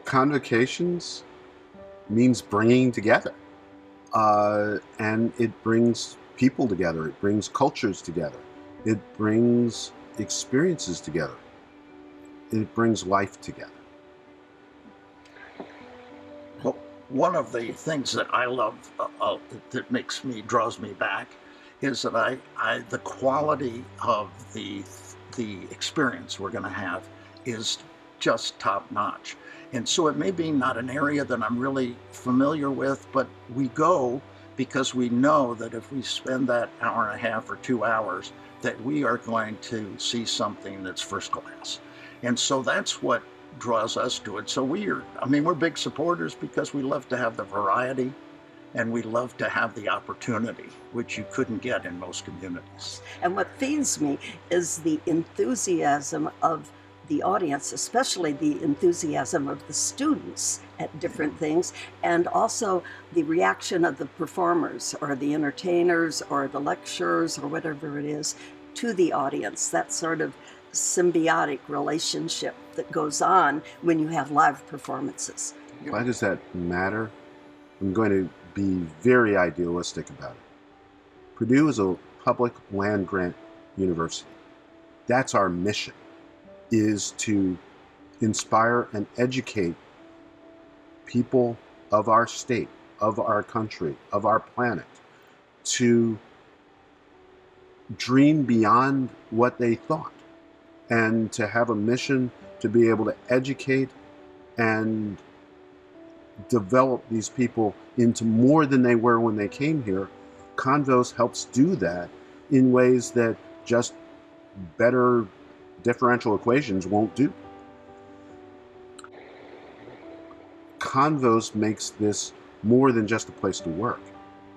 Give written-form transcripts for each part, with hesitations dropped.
Convocations means bringing together, and it brings people together, it brings cultures together, it brings experiences together, it brings life together. Well, one of the things that I love that draws me back is that the quality of the experience we're going to have is just top notch. And so it may be not an area that I'm really familiar with, but we go because we know that if we spend that hour and a half or 2 hours, that we are going to see something that's first class. And so that's what draws us to it. So we're big supporters because we love to have the variety and we love to have the opportunity, which you couldn't get in most communities. And what feeds me is the enthusiasm of the audience, especially the enthusiasm of the students at different things, and also the reaction of the performers or the entertainers or the lecturers or whatever it is to the audience. That sort of symbiotic relationship that goes on when you have live performances. Why does that matter? I'm going to be very idealistic about it. Purdue is a public land-grant university. That's our mission, is to inspire and educate people of our state, of our country, of our planet, to dream beyond what they thought, and to have a mission to be able to educate and develop these people into more than they were when they came here. Convos helps do that in ways that just better differential equations won't do. Convos makes this more than just a place to work.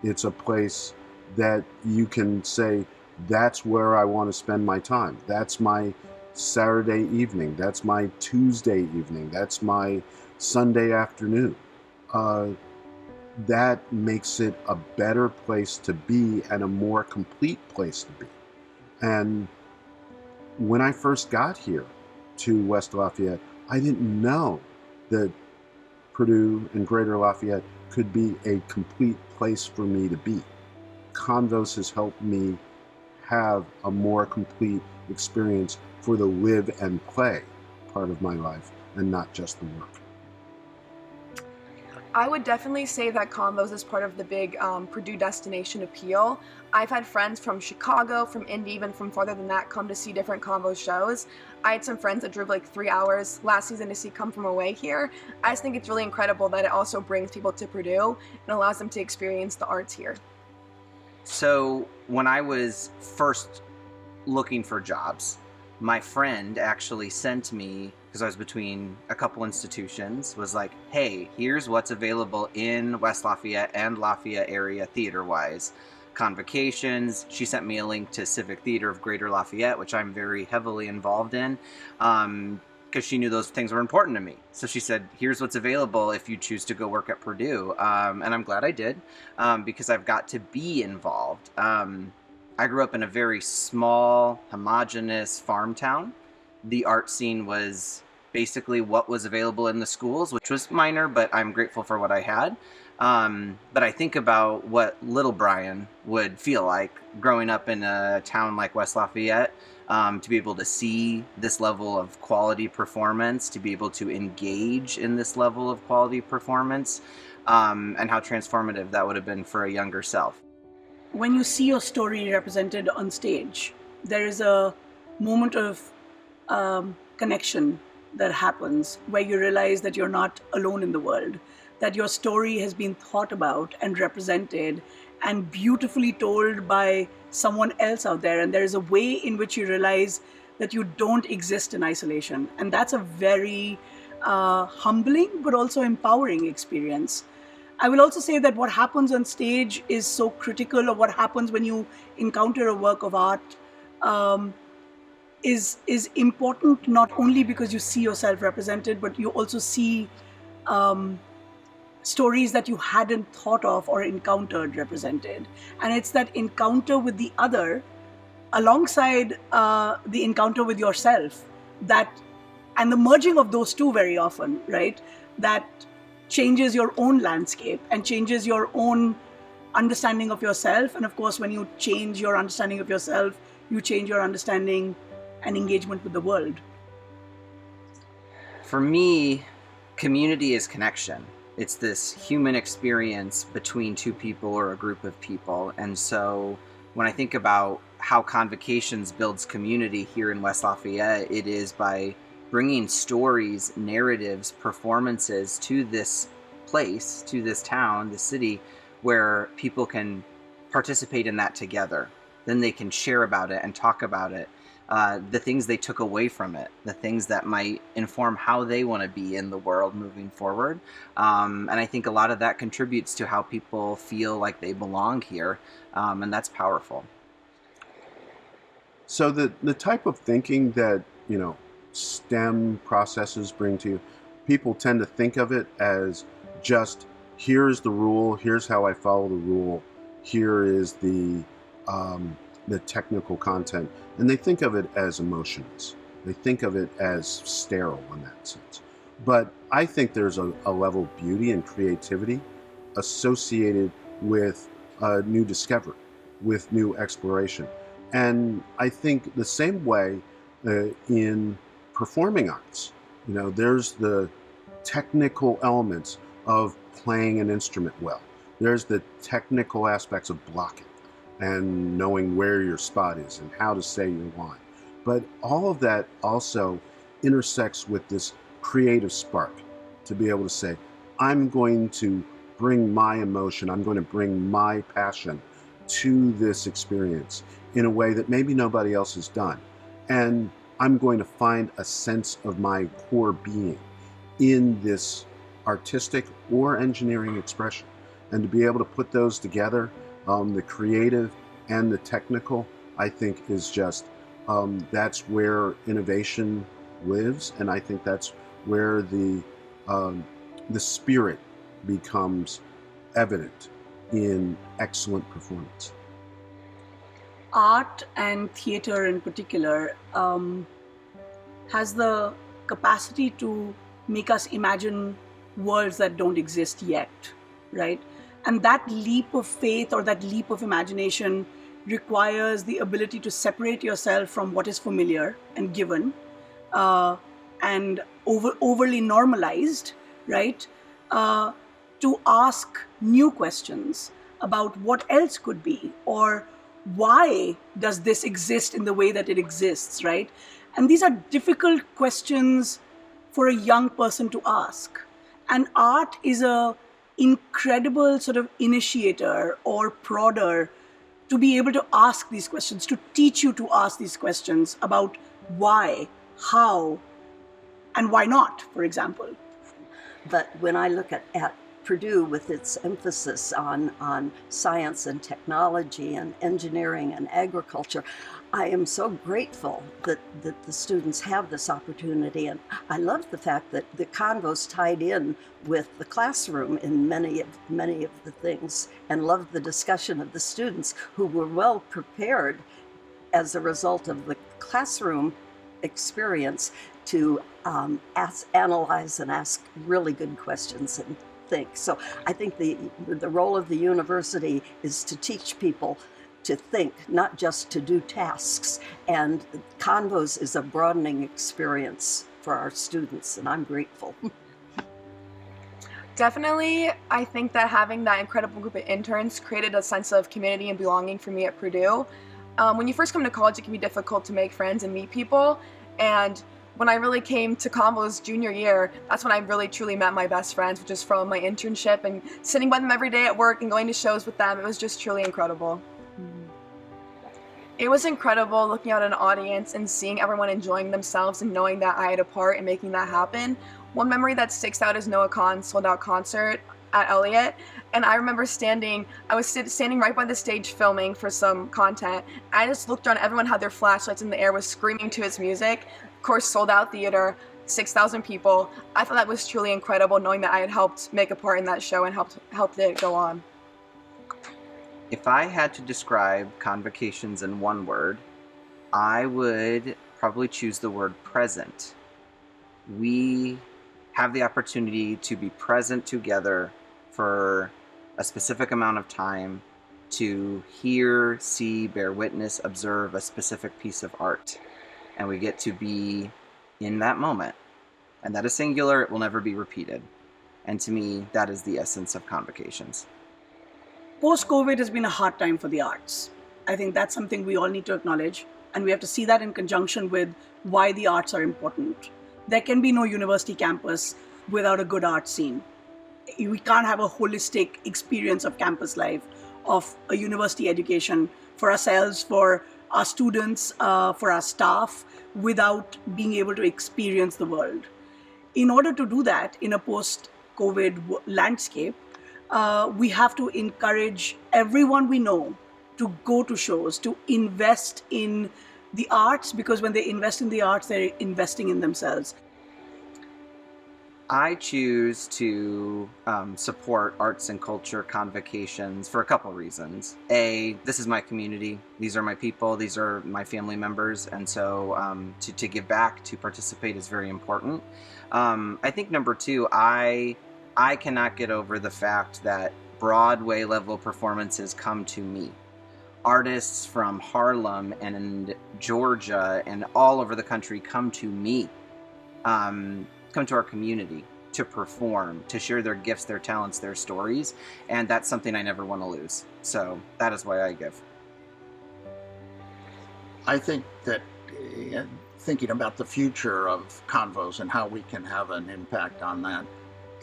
It's a place that you can say, that's where I want to spend my time. That's my Saturday evening. That's my Tuesday evening. That's my Sunday afternoon. That makes it a better place to be and a more complete place to be. And when I first got here to West Lafayette, I didn't know that Purdue and Greater Lafayette could be a complete place for me to be. Convos has helped me have a more complete experience for the live and play part of my life and not just the work. I would definitely say that Convos is part of the big Purdue destination appeal. I've had friends from Chicago, from Indy, even from farther than that, come to see different Convos shows. I had some friends that drove like 3 hours last season to see Come From Away here. I just think it's really incredible that it also brings people to Purdue and allows them to experience the arts here. So when I was first looking for jobs, my friend actually sent me, because I was between a couple institutions, was like, hey, here's what's available in West Lafayette and Lafayette area theater-wise. Convocations. She sent me a link to Civic Theater of Greater Lafayette, which I'm very heavily involved in, because she knew those things were important to me. So she said, here's what's available if you choose to go work at Purdue. And I'm glad I did, because I've got to be involved. I grew up in a very small, homogeneous farm town. The art scene was basically what was available in the schools, which was minor, but I'm grateful for what I had. But I think about what little Brian would feel like growing up in a town like West Lafayette, to be able to see this level of quality performance, to be able to engage in this level of quality performance, and how transformative that would have been for a younger self. When you see your story represented on stage, there is a moment of connection that happens where you realize that you're not alone in the world, that your story has been thought about and represented and beautifully told by someone else out there. And there is a way in which you realize that you don't exist in isolation. And that's a very humbling but also empowering experience. I will also say that what happens on stage is so critical of what happens when you encounter a work of art, is important not only because you see yourself represented, but you also see stories that you hadn't thought of or encountered represented. And it's that encounter with the other alongside the encounter with yourself, that, and the merging of those two very often, right, that changes your own landscape and changes your own understanding of yourself. And of course, when you change your understanding of yourself, you change your understanding and engagement with the world. For me, community is connection. It's this human experience between two people or a group of people. And so when I think about how Convocations builds community here in West Lafayette, it is by bringing stories, narratives, performances to this place, to this town, this city, where people can participate in that together. Then they can share about it and talk about it, the things they took away from it, the things that might inform how they want to be in the world moving forward. And I think a lot of that contributes to how people feel like they belong here, and that's powerful. So the type of thinking that, STEM processes bring to you, people tend to think of it as just, here's the rule, here's how I follow the rule, here is the technical content, and they think of it as emotions. They think of it as sterile in that sense. But I think there's a level of beauty and creativity associated with new discovery, with new exploration. And I think the same way in performing arts, there's the technical elements of playing an instrument well. There's the technical aspects of blocking and knowing where your spot is and how to say your line. But all of that also intersects with this creative spark to be able to say, I'm going to bring my emotion, I'm going to bring my passion to this experience in a way that maybe nobody else has done. And I'm going to find a sense of my core being in this artistic or engineering expression. And to be able to put those together, the creative and the technical, I think is just, that's where innovation lives. And I think that's where the spirit becomes evident in excellent performance. Art and theater in particular has the capacity to make us imagine worlds that don't exist yet, right? And that leap of faith or that leap of imagination requires the ability to separate yourself from what is familiar and given and overly normalized, right? To ask new questions about what else could be, or why does this exist in the way that it exists, right? And these are difficult questions for a young person to ask. And art is a incredible sort of initiator or prodder to be able to ask these questions, to teach you to ask these questions about why, how, and why not, for example. But when I look at Purdue with its emphasis on science and technology and engineering and agriculture, I am so grateful that the students have this opportunity. And I love the fact that the Convos tied in with the classroom in many of the things, and love the discussion of the students who were well prepared as a result of the classroom experience to analyze and ask really good questions and think. So I think the role of the university is to teach people to think, not just to do tasks. And Convos is a broadening experience for our students, and I'm grateful. Definitely, I think that having that incredible group of interns created a sense of community and belonging for me at Purdue. When you first come to college, it can be difficult to make friends and meet people. And when I really came to Convo's junior year, that's when I really truly met my best friends, which is from my internship and sitting by them every day at work and going to shows with them. It was just truly incredible. It was incredible looking at an audience and seeing everyone enjoying themselves and knowing that I had a part in making that happen. One memory that sticks out is Noah Kahan's sold out concert at Elliott. And I remember I was standing right by the stage filming for some content. I just looked around, everyone had their flashlights in the air, was screaming to his music. Of course, sold out theater, 6,000 people. I thought that was truly incredible knowing that I had helped make a part in that show and helped it go on. If I had to describe Convocations in one word, I would probably choose the word present. We have the opportunity to be present together for a specific amount of time to hear, see, bear witness, observe a specific piece of art. And we get to be in that moment. And that is singular, it will never be repeated. And to me, that is the essence of Convocations. Post-COVID has been a hard time for the arts. I think that's something we all need to acknowledge, and we have to see that in conjunction with why the arts are important. There can be no university campus without a good art scene. We can't have a holistic experience of campus life, of a university education for ourselves, for our students, for our staff, without being able to experience the world. In order to do that in a post-COVID landscape, we have to encourage everyone we know to go to shows, to invest in the arts, because when they invest in the arts, they're investing in themselves. I choose to support arts and culture convocations for a couple reasons. A, this is my community. These are my people. These are my family members. And so to give back, to participate is very important. I think number two, I cannot get over the fact that Broadway level performances come to me. Artists from Harlem and Georgia and all over the country come to me. Come to our community to perform, to share their gifts, their talents, their stories, and that's something I never want to lose. So that is why I give. I think that thinking about the future of Convos and how we can have an impact on that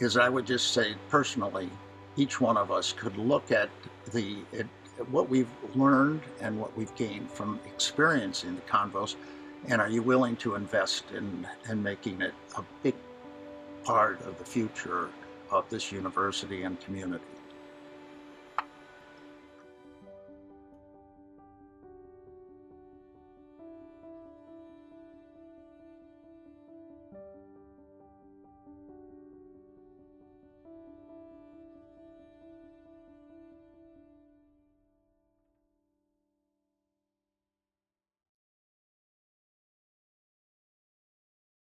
is, I would just say personally, each one of us could look at what we've learned and what we've gained from experiencing the Convos, and are you willing to invest in making it a big part of the future of this university and community?